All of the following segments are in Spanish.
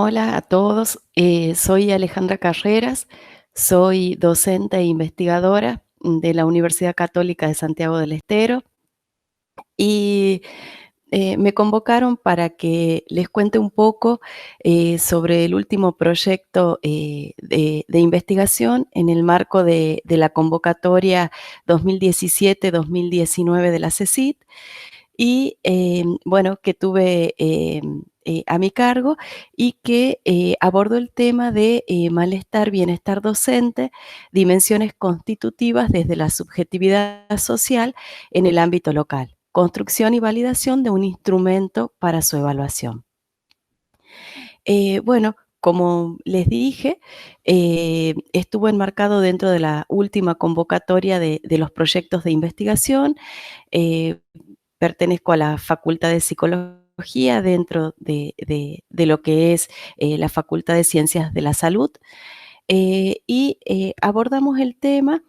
Hola a todos, soy Alejandra Carreras, soy docente e investigadora de la Universidad Católica de Santiago del Estero y me convocaron para que les cuente un poco sobre el último proyecto de investigación en el marco de la convocatoria 2017-2019 de la CECIT y bueno, que tuve a mi cargo y que abordó el tema de malestar, bienestar docente, dimensiones constitutivas desde la subjetividad social en el ámbito local, construcción y validación de un instrumento para su evaluación. Bueno, como les dije, estuvo enmarcado dentro de la última convocatoria de los proyectos de investigación. eh, Pertenezco a la Facultad de Psicología dentro de lo que es la Facultad de Ciencias de la Salud, y abordamos el tema,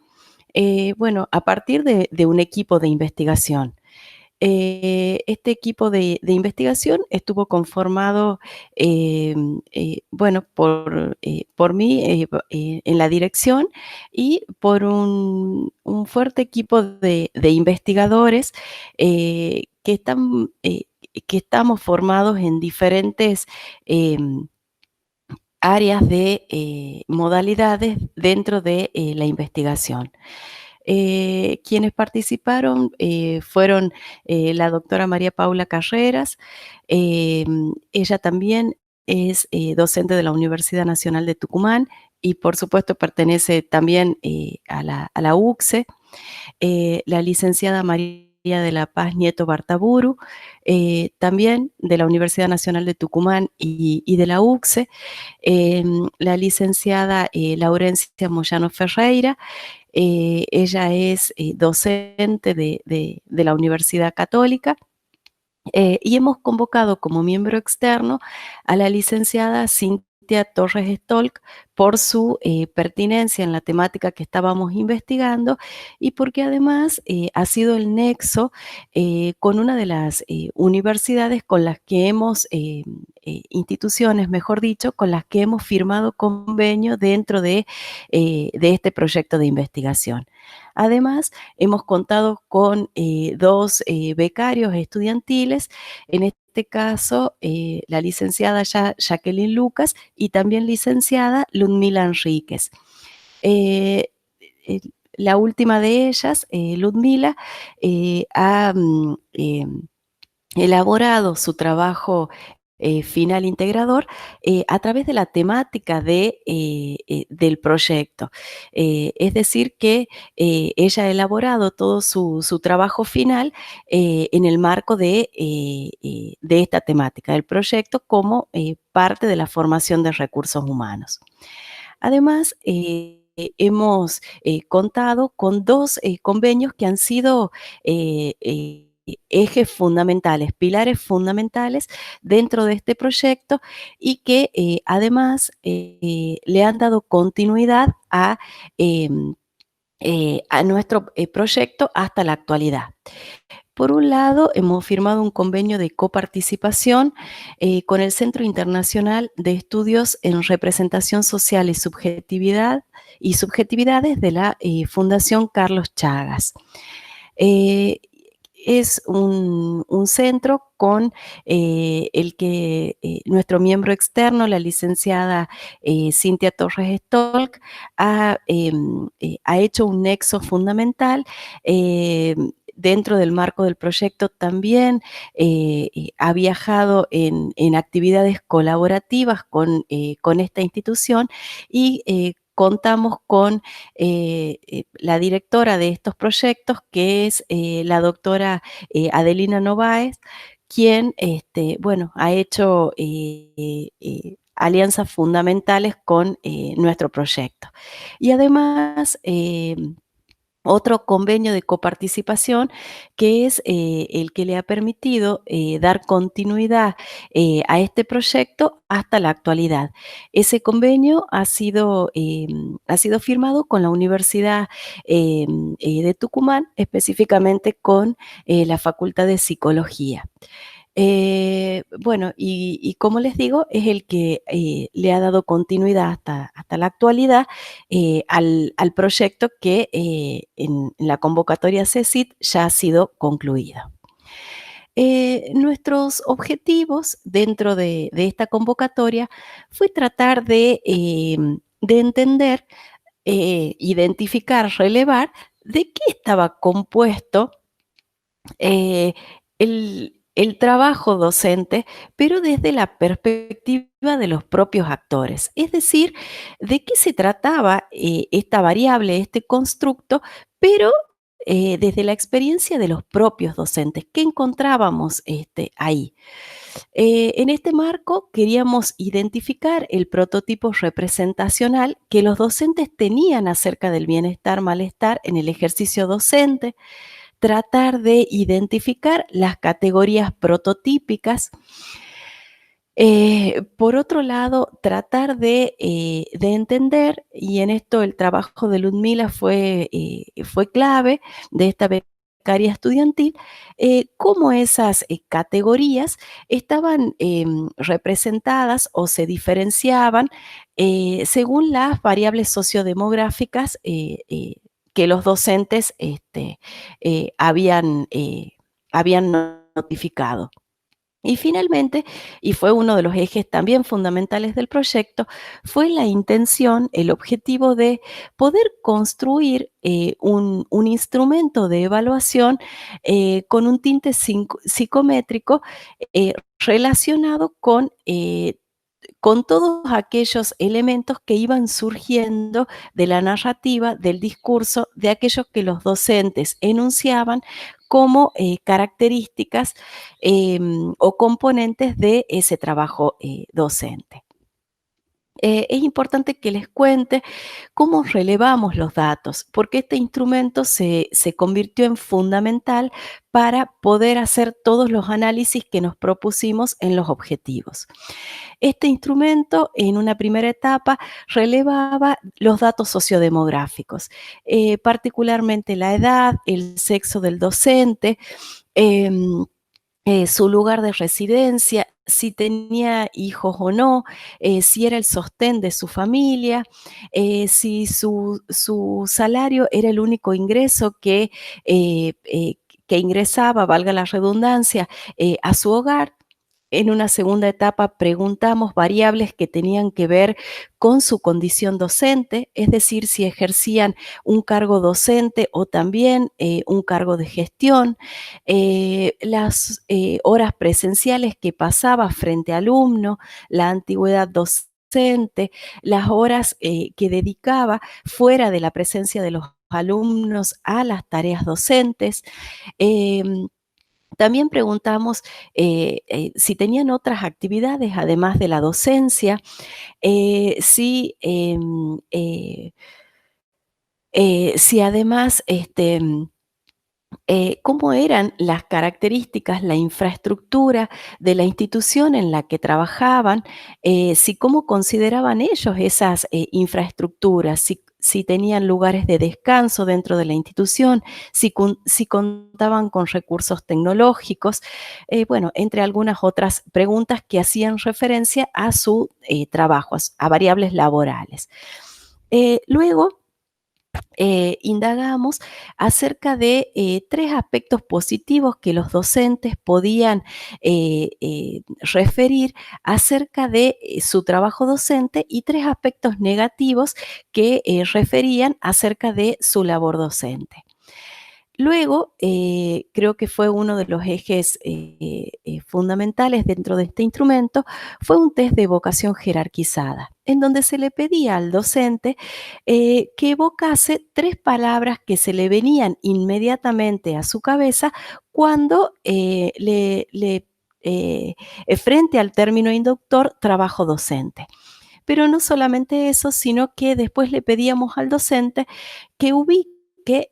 bueno, a partir de un equipo de investigación. Este equipo de investigación estuvo conformado, bueno, por mí, en la dirección y por un fuerte equipo de investigadores, que estamos formados en diferentes, áreas de, modalidades dentro de, la investigación. Quienes participaron fueron la doctora María Paula Carreras. Ella también es docente de la Universidad Nacional de Tucumán y por supuesto pertenece también a la UCSE. La licenciada María de la Paz Nieto Bartaburu, también de la Universidad Nacional de Tucumán y de la UCSE. La licenciada Laurencia Moyano Ferreira. Ella es docente de la Universidad Católica, y hemos convocado como miembro externo a la licenciada Cintia Torres Stolk por su pertinencia en la temática que estábamos investigando y porque además ha sido el nexo con una de las universidades con las que hemos, instituciones, mejor dicho, con las que hemos firmado convenio dentro de este proyecto de investigación. Además, hemos contado con 2 becarios estudiantiles, en este caso, la licenciada Jacqueline Lucas y también licenciada Ludmila Enríquez. Eh, la última de ellas, Ludmila, ha elaborado su trabajo final integrador a través de la temática del proyecto. Es decir, que ella ha elaborado todo su trabajo final en el marco de esta temática del proyecto como parte de la formación de recursos humanos. Además, hemos contado con 2 convenios que han sido ejes fundamentales, pilares fundamentales dentro de este proyecto y que además le han dado continuidad a nuestro proyecto hasta la actualidad. Por un lado, hemos firmado un convenio de coparticipación con el Centro Internacional de Estudios en Representación Social y Subjetividades de la Fundación Carlos Chagas. Eh, es un centro con el que nuestro miembro externo, la licenciada Cintia Torres Stolk, ha hecho un nexo fundamental. Dentro del marco del proyecto también ha viajado en actividades colaborativas con esta institución y contamos con la directora de estos proyectos, que es la doctora Adelina Novaes, quien, bueno, ha hecho alianzas fundamentales con nuestro proyecto. Y además, otro convenio de coparticipación que es el que le ha permitido dar continuidad a este proyecto hasta la actualidad. Ese convenio ha sido firmado con la Universidad de Tucumán, específicamente con la Facultad de Psicología. Bueno, y como les digo, es el que, le ha dado continuidad hasta la actualidad, al proyecto que, en la convocatoria CECIT ya ha sido concluido. Nuestros objetivos dentro de esta convocatoria fue tratar de entender, identificar, relevar de qué estaba compuesto el trabajo docente, pero desde la perspectiva de los propios actores. Es decir, de qué se trataba esta variable, este constructo, pero desde la experiencia de los propios docentes. ¿Qué encontrábamos ahí? En este marco queríamos identificar el prototipo representacional que los docentes tenían acerca del bienestar, malestar en el ejercicio docente, tratar de identificar las categorías prototípicas. Por otro lado, tratar de entender, y en esto el trabajo de Ludmila fue clave, de esta becaria estudiantil, cómo esas categorías estaban representadas o se diferenciaban según las variables sociodemográficas que los docentes habían notificado. Y finalmente, y fue uno de los ejes también fundamentales del proyecto, fue la intención, el objetivo de poder construir un instrumento de evaluación con un tinte psicométrico relacionado con todos aquellos elementos que iban surgiendo de la narrativa, del discurso, de aquellos que los docentes enunciaban como características o componentes de ese trabajo docente. Es importante que les cuente cómo relevamos los datos, porque este instrumento se convirtió en fundamental para poder hacer todos los análisis que nos propusimos en los objetivos. Este instrumento, en una primera etapa, relevaba los datos sociodemográficos, particularmente la edad, el sexo del docente, em, su lugar de residencia, si tenía hijos o no, si era el sostén de su familia, si su salario era el único ingreso que ingresaba, valga la redundancia, a su hogar. En una segunda etapa preguntamos variables que tenían que ver con su condición docente, es decir, si ejercían un cargo docente o también un cargo de gestión, las horas presenciales que pasaba frente a alumno, la antigüedad docente, las horas que dedicaba fuera de la presencia de los alumnos a las tareas docentes. em, También preguntamos si tenían otras actividades además de la docencia, si además cómo eran las características, la infraestructura de la institución en la que trabajaban, si cómo consideraban ellos esas infraestructuras, si tenían lugares de descanso dentro de la institución, si contaban con recursos tecnológicos, bueno, entre algunas otras preguntas que hacían referencia a su trabajo, a variables laborales. Luego, indagamos acerca de 3 aspectos positivos que los docentes podían referir acerca de su trabajo docente y 3 aspectos negativos que referían acerca de su labor docente. Luego, creo que fue uno de los ejes fundamentales dentro de este instrumento, fue un test de evocación jerarquizada, en donde se le pedía al docente que evocase 3 palabras que se le venían inmediatamente a su cabeza cuando frente al término inductor trabajo docente. Pero no solamente eso, sino que después le pedíamos al docente que ubique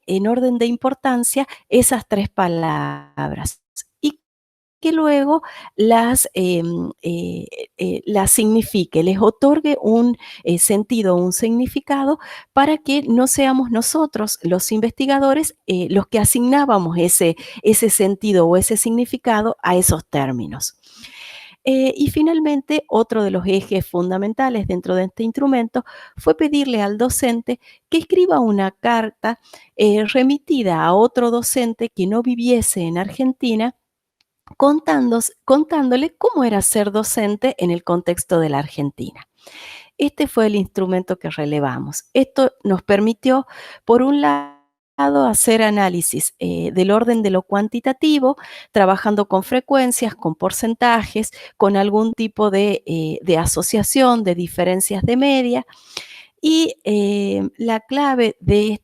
en orden de importancia esas 3 palabras y que luego las signifique, les otorgue un sentido, un significado, para que no seamos nosotros, los investigadores, los que asignábamos ese sentido o ese significado a esos términos. Y finalmente, otro de los ejes fundamentales dentro de este instrumento fue pedirle al docente que escriba una carta remitida a otro docente que no viviese en Argentina, contándole cómo era ser docente en el contexto de la Argentina. Este fue el instrumento que relevamos. Esto nos permitió, por un lado, hacer análisis del orden de lo cuantitativo, trabajando con frecuencias, con porcentajes, con algún tipo de asociación, de diferencias de media. Y la clave de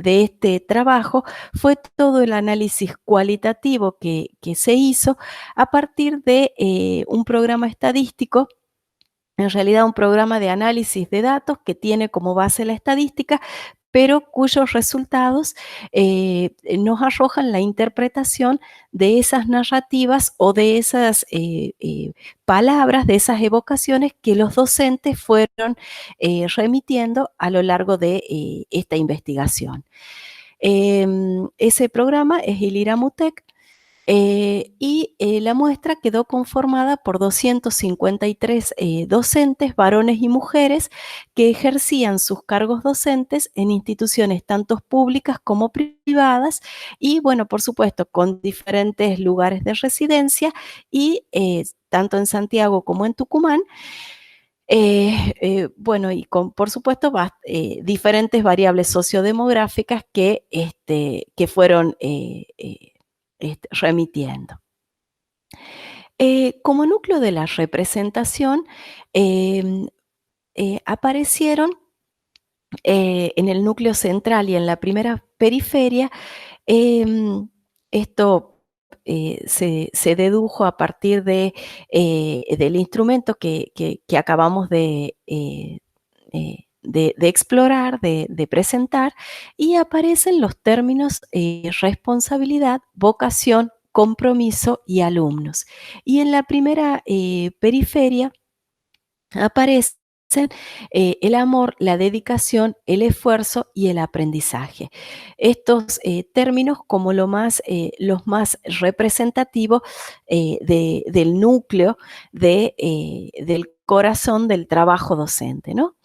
este trabajo fue todo el análisis cualitativo que se hizo a partir de un programa estadístico, en realidad un programa de análisis de datos que tiene como base la estadística, pero cuyos resultados nos arrojan la interpretación de esas narrativas o de esas palabras, de esas evocaciones que los docentes fueron remitiendo a lo largo de esta investigación. Ese programa es el IRAMUTEC, y la muestra quedó conformada por 253 docentes, varones y mujeres, que ejercían sus cargos docentes en instituciones tanto públicas como privadas y, bueno, por supuesto, con diferentes lugares de residencia y tanto en Santiago como en Tucumán. Bueno, y con, por supuesto, diferentes variables sociodemográficas que fueron remitiendo. Como núcleo de la representación, em, aparecieron en el núcleo central y en la primera periferia. em, Esto se dedujo a partir del instrumento que acabamos de explorar, de presentar, y aparecen los términos responsabilidad, vocación, compromiso y alumnos. Y en la primera periferia aparecen el amor, la dedicación, el esfuerzo y el aprendizaje. Estos términos como los más representativos del núcleo del corazón del trabajo docente, ¿no?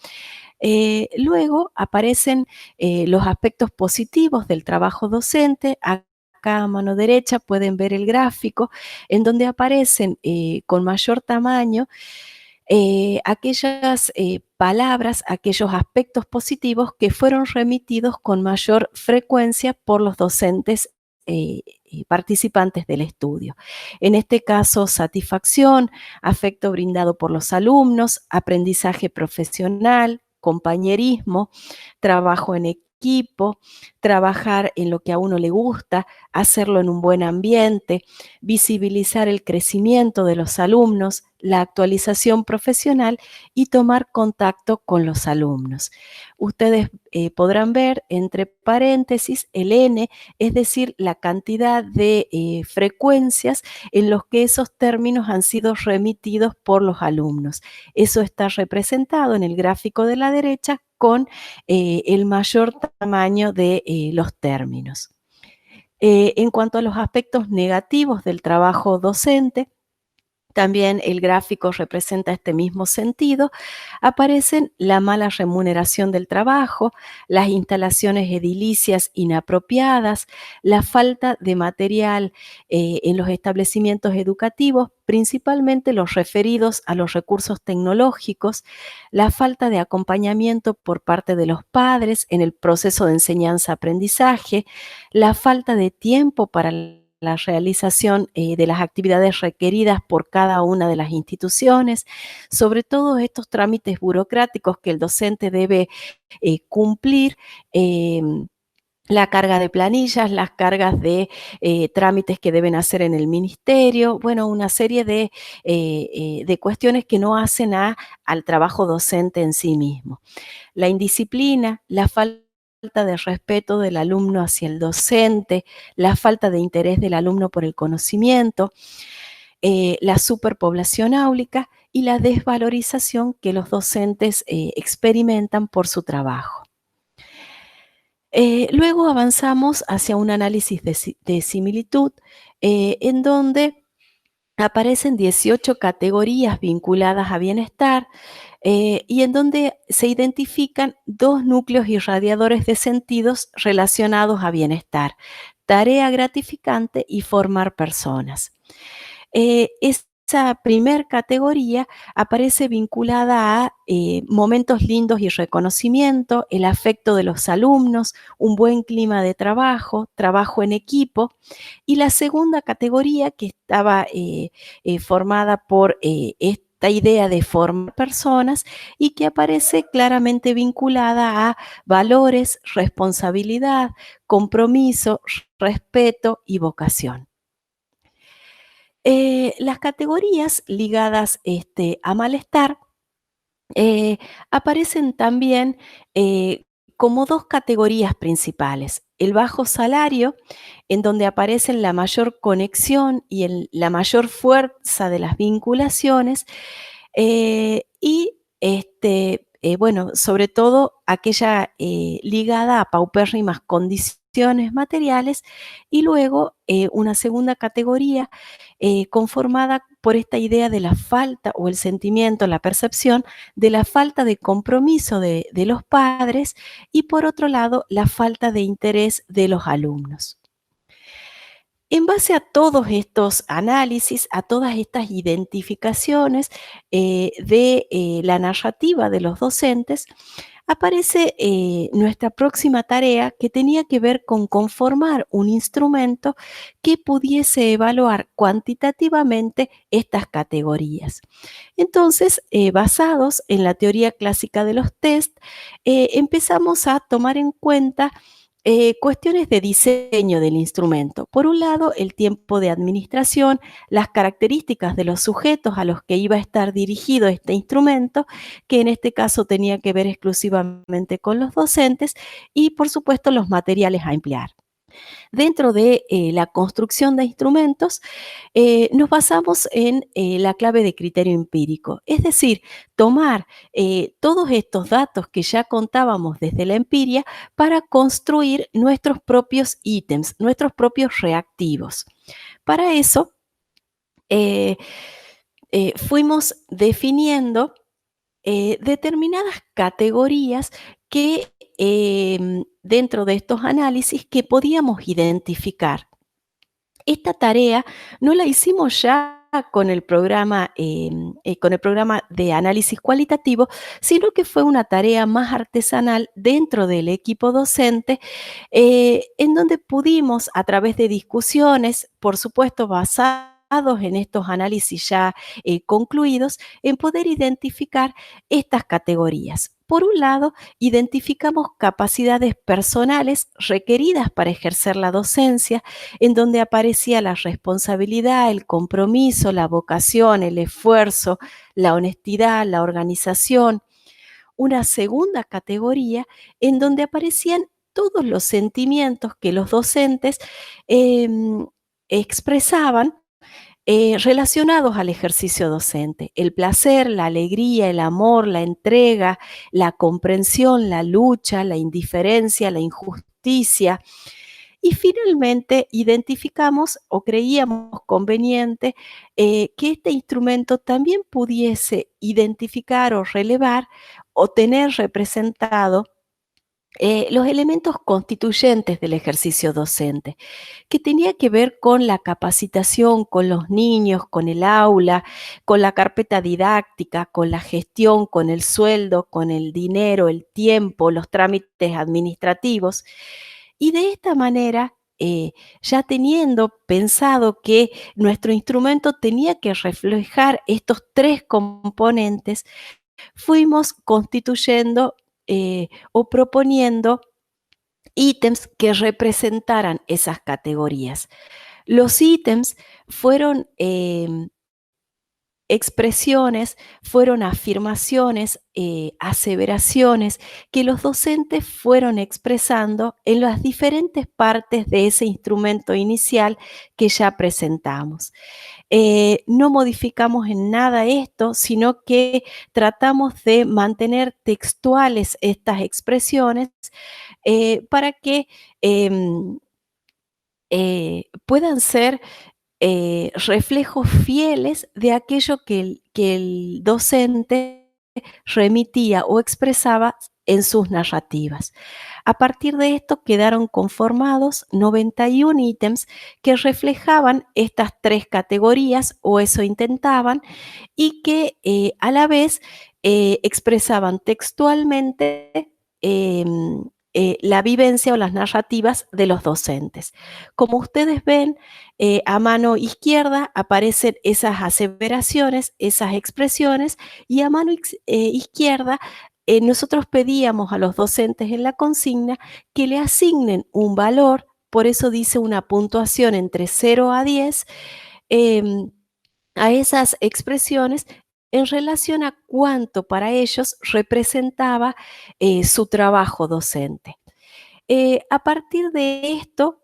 Luego aparecen los aspectos positivos del trabajo docente. Acá a mano derecha pueden ver el gráfico en donde aparecen con mayor tamaño aquellas palabras, aquellos aspectos positivos que fueron remitidos con mayor frecuencia por los docentes participantes del estudio. En este caso, satisfacción, afecto brindado por los alumnos, aprendizaje profesional, compañerismo, trabajo en equipo, trabajar en lo que a uno le gusta, hacerlo en un buen ambiente, visibilizar el crecimiento de los alumnos, la actualización profesional y tomar contacto con los alumnos. Ustedes podrán ver entre paréntesis el N, es decir, la cantidad de frecuencias en los que esos términos han sido remitidos por los alumnos. Eso está representado en el gráfico de la derecha con el mayor tamaño de los términos. En cuanto a los aspectos negativos del trabajo docente, también el gráfico representa este mismo sentido. Aparecen la mala remuneración del trabajo, las instalaciones edilicias inapropiadas, la falta de material en los establecimientos educativos, principalmente los referidos a los recursos tecnológicos, la falta de acompañamiento por parte de los padres en el proceso de enseñanza-aprendizaje, la falta de tiempo para la realización de las actividades requeridas por cada una de las instituciones, sobre todo estos trámites burocráticos que el docente debe cumplir. La carga de planillas, las cargas de trámites que deben hacer en el ministerio, bueno, una serie de cuestiones que no hacen al trabajo docente en sí mismo. La indisciplina, la falta de respeto del alumno hacia el docente, la falta de interés del alumno por el conocimiento, la superpoblación áulica y la desvalorización que los docentes experimentan por su trabajo. Luego avanzamos hacia un análisis de similitud en donde aparecen 18 categorías vinculadas a bienestar y en donde se identifican dos núcleos irradiadores de sentidos relacionados a bienestar: tarea gratificante y formar personas. Esa primer categoría aparece vinculada a momentos lindos y reconocimiento, el afecto de los alumnos, un buen clima de trabajo, trabajo en equipo. Y la segunda categoría, que estaba formada por esta idea de formar personas y que aparece claramente vinculada a valores, responsabilidad, compromiso, respeto y vocación. Las categorías ligadas a malestar aparecen también como dos categorías principales: el bajo salario, en donde aparecen la mayor conexión y la mayor fuerza de las vinculaciones, y bueno, sobre todo aquella ligada a paupérrimas condiciones materiales, y luego una segunda categoría conformada por esta idea de la falta o el sentimiento, la percepción de la falta de compromiso de los padres, y por otro lado la falta de interés de los alumnos. En base a todos estos análisis, a todas estas identificaciones de la narrativa de los docentes, aparece nuestra próxima tarea, que tenía que ver con conformar un instrumento que pudiese evaluar cuantitativamente estas categorías. Entonces, basados en la teoría clásica de los test, empezamos a tomar en cuenta cuestiones de diseño del instrumento. Por un lado, el tiempo de administración, las características de los sujetos a los que iba a estar dirigido este instrumento, que en este caso tenía que ver exclusivamente con los docentes, y por supuesto los materiales a emplear. Dentro de la construcción de instrumentos, nos basamos en la clave de criterio empírico, es decir, tomar todos estos datos que ya contábamos desde la empiria para construir nuestros propios ítems, nuestros propios reactivos. Para eso, eh, fuimos definiendo determinadas categorías que dentro de estos análisis que podíamos identificar. Esta tarea no la hicimos ya con el programa de análisis cualitativo, sino que fue una tarea más artesanal dentro del equipo docente, en donde pudimos, a través de discusiones, por supuesto basados en estos análisis ya concluidos, en poder identificar estas categorías. Por un lado, identificamos capacidades personales requeridas para ejercer la docencia, en donde aparecía la responsabilidad, el compromiso, la vocación, el esfuerzo, la honestidad, la organización. Una segunda categoría en donde aparecían todos los sentimientos que los docentes expresaban relacionados al ejercicio docente: el placer, la alegría, el amor, la entrega, la comprensión, la lucha, la indiferencia, la injusticia. Y finalmente identificamos o creíamos conveniente que este instrumento también pudiese identificar o relevar o tener representado los elementos constituyentes del ejercicio docente, que tenía que ver con la capacitación, con los niños, con el aula, con la carpeta didáctica, con la gestión, con el sueldo, con el dinero, el tiempo, los trámites administrativos. Y de esta manera, ya teniendo pensado que nuestro instrumento tenía que reflejar estos tres componentes, fuimos constituyendo o proponiendo ítems que representaran esas categorías. Los ítems fueron expresiones, fueron afirmaciones, aseveraciones que los docentes fueron expresando en las diferentes partes de ese instrumento inicial que ya presentamos. No modificamos en nada esto, sino que tratamos de mantener textuales estas expresiones para que em, puedan ser reflejos fieles de aquello que el docente remitía o expresaba en sus narrativas. A partir de esto quedaron conformados 91 ítems que reflejaban estas tres categorías, o eso intentaban, y que a la vez expresaban textualmente la vivencia o las narrativas de los docentes. Como ustedes ven, a mano izquierda aparecen esas aseveraciones, esas expresiones, y a mano izquierda nosotros pedíamos a los docentes en la consigna que le asignen un valor, por eso dice una puntuación entre 0 a 10, em, a esas expresiones en relación a cuánto para ellos representaba su trabajo docente. A partir de esto,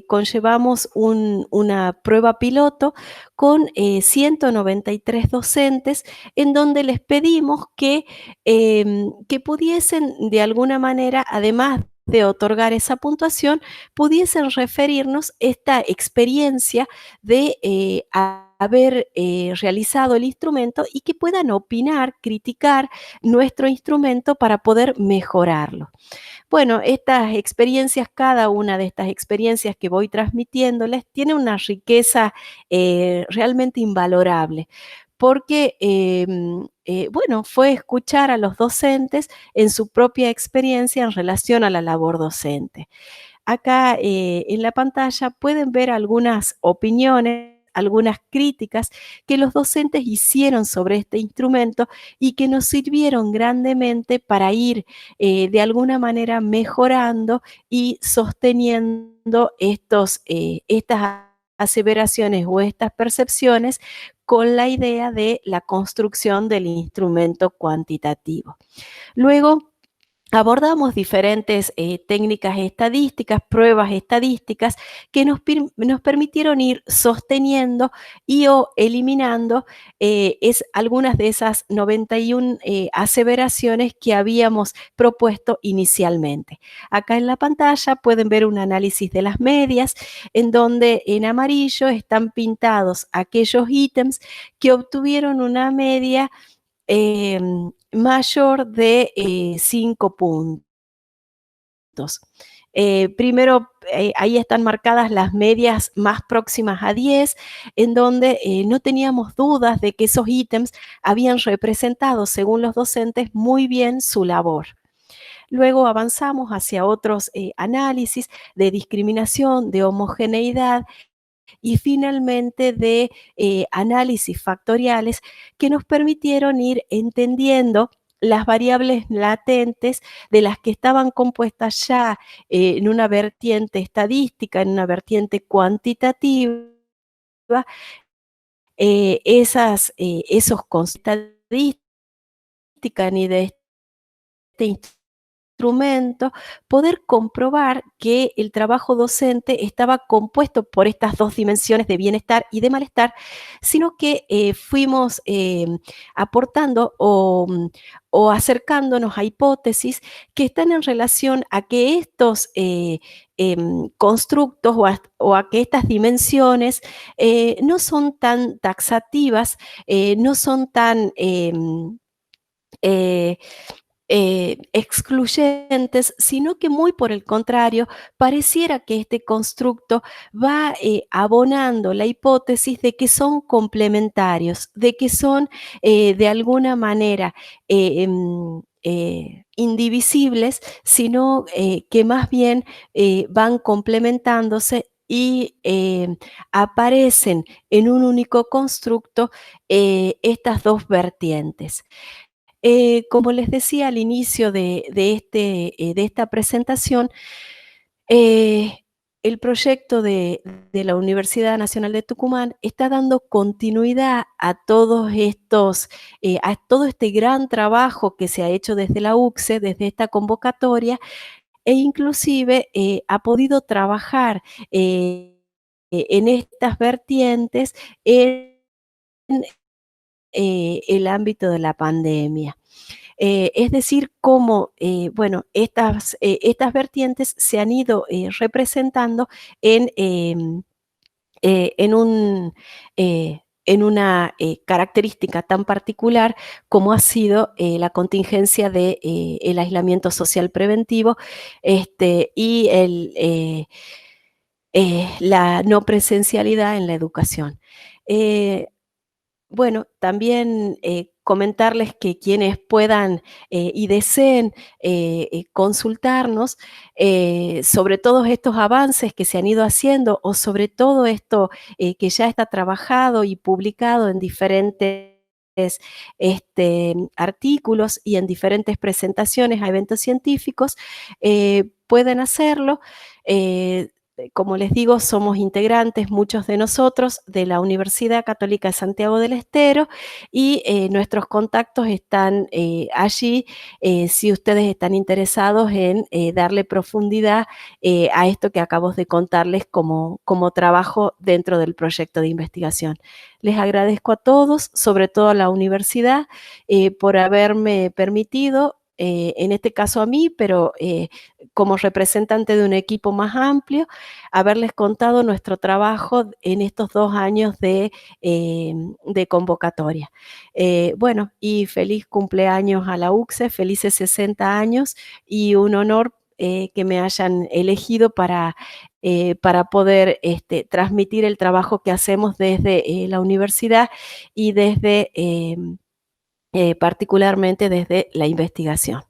conllevamos una prueba piloto con 193 docentes, en donde les pedimos que pudiesen de alguna manera, además de otorgar esa puntuación, pudiesen referirnos esta experiencia de haber realizado el instrumento, y que puedan opinar, criticar nuestro instrumento para poder mejorarlo. Bueno, estas experiencias, cada una de estas experiencias que voy transmitiéndoles, tiene una riqueza realmente invalorable, porque, bueno, fue escuchar a los docentes en su propia experiencia en relación a la labor docente. Acá en la pantalla pueden ver algunas opiniones, algunas críticas que los docentes hicieron sobre este instrumento y que nos sirvieron grandemente para ir de alguna manera mejorando y sosteniendo estas aseveraciones o estas percepciones con la idea de la construcción del instrumento cuantitativo. Luego, abordamos diferentes técnicas estadísticas, pruebas estadísticas que nos permitieron ir sosteniendo y o eliminando algunas de esas 91 aseveraciones que habíamos propuesto inicialmente. Acá en la pantalla pueden ver un análisis de las medias, en donde en amarillo están pintados aquellos ítems que obtuvieron una media mayor de 5 puntos. Primero, ahí están marcadas las medias más próximas a 10, en donde no teníamos dudas de que esos ítems habían representado, según los docentes, muy bien su labor. Luego avanzamos hacia otros análisis de discriminación, de homogeneidad y finalmente de análisis factoriales, que nos permitieron ir entendiendo las variables latentes de las que estaban compuestas ya en una vertiente estadística, en una vertiente cuantitativa, esos conceptos de estadística ni de este instrumento, poder comprobar que el trabajo docente estaba compuesto por estas dos dimensiones de bienestar y de malestar, sino que fuimos aportando o acercándonos a hipótesis que están en relación a que estos constructos o a que estas dimensiones no son tan taxativas, no son tan eh, excluyentes, sino que muy por el contrario, pareciera que este constructo va abonando la hipótesis de que son complementarios, de que son de alguna manera indivisibles, sino que más bien van complementándose y aparecen en un único constructo estas dos vertientes. Como les decía al inicio de esta presentación, el proyecto de la Universidad Nacional de Tucumán está dando continuidad a todos estos, a todo este gran trabajo que se ha hecho desde la UCSE, desde esta convocatoria, e inclusive, ha podido trabajar, en estas vertientes en, el ámbito de la pandemia. Es decir, cómo, bueno, estas vertientes se han ido, representando en, en un, en una, característica tan particular como ha sido, la contingencia de, el aislamiento social preventivo, y la no presencialidad en la educación. Eh, bueno, también, comentarles que quienes puedan, y deseen, consultarnos, sobre todos estos avances que se han ido haciendo, o sobre todo esto, que ya está trabajado y publicado en diferentes, artículos y en diferentes presentaciones a eventos científicos, pueden hacerlo. Como les digo, somos integrantes, muchos de nosotros, de la Universidad Católica de Santiago del Estero, y nuestros contactos están, allí, si ustedes están interesados en, darle profundidad, a esto que acabo de contarles como trabajo dentro del proyecto de investigación. Les agradezco a todos, sobre todo a la universidad, por haberme permitido, en este caso a mí, pero, como representante de un equipo más amplio, haberles contado nuestro trabajo en estos 2 años de convocatoria. Bueno, y feliz cumpleaños a la UCSE, felices 60 años, y un honor, que me hayan elegido para poder, transmitir el trabajo que hacemos desde, la universidad y desde, particularmente desde la investigación.